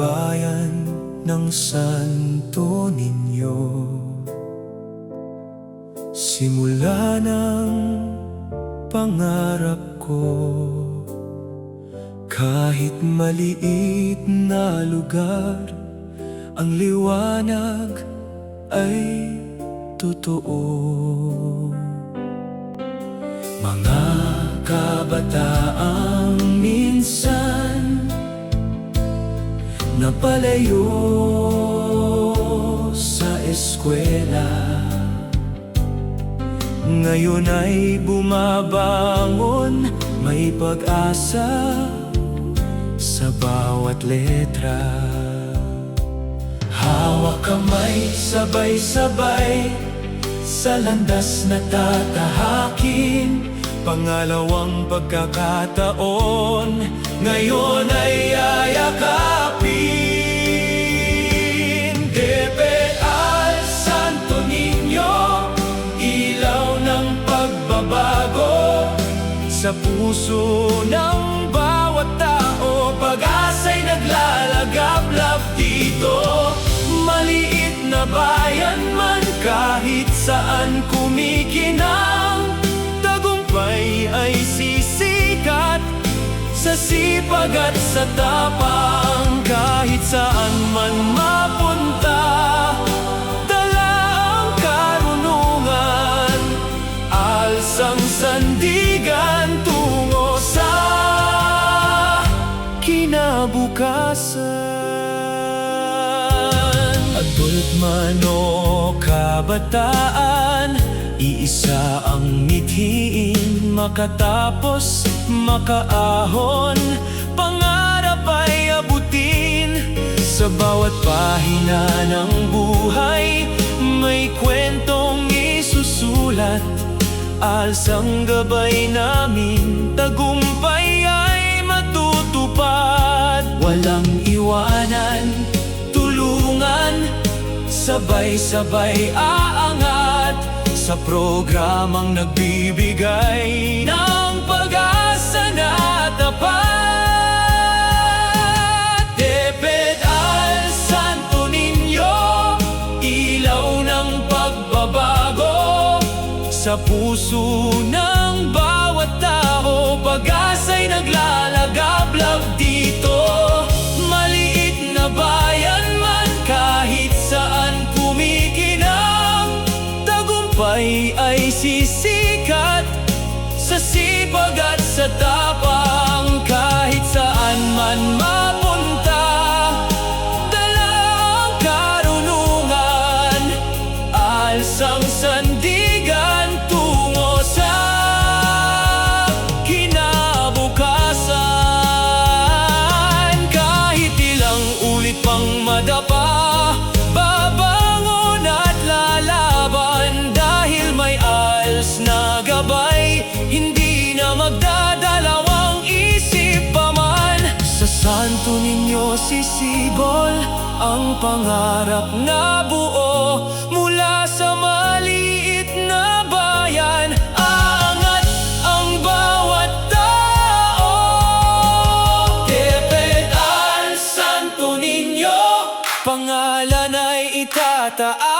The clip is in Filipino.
bayan ng Santo Niño. Simula ng pangarap ko, kahit maliit na lugar, ang liwanag ay totoo. Mga kabataang minsan napalayo sa eskwela, ngayon ay bumabangon, may pag-asa sa bawat letra. Hawak kamay, sabay-sabay sa landas na tatahakin. Pangalawang pagkakataon, ngayon ay yayakapin. DepEd Santo Niño, ilaw ng pagbabago sa puso ng bawat tao. Pag-asa'y naglalagablab dito. Maliit na bayan man, kahit saan kumikinang, tagumpay ay sisikat sa sipag at sa tapang. Kahit saan man mapunta, dala ang karunungan, alsang sandigan tungo sa kinabukasan. Adult man o kabataan, iisa ang mithiin, makatapos, makaahon, pangarap ay abutin. Sa bawat pahina ng buhay, may kwentong isusulat, alsang gabay namin, tagumpay ay matutupad. Walang iwanan, tulungan, sabay-sabay aangat sa programang nagbibigay ng pag-asa na tapat. DepEd Santo Niño, ilaw ng pagbabago sa puso ng bawat tao. Pag-asa'y naglalagablab dito. Maliit na bayan man, kahit saan kumikinang, tagumpay ay sisikat sa sipag at sa tapang. Kahit saan man mapunta, dala ang karunungan, alsang sandigan tungo sa kinabukasan. Kahit ilang ulit pang madapa, babangon at lalaban, dahil may als na gabay, hindi na magdadalawang isip pa man. Sa Santo Niño sisibol ang pangarap na buo, mula sa maliit na bayan, aangat ang bawat tao. DepEd Santo Niño, pangalan ay itataas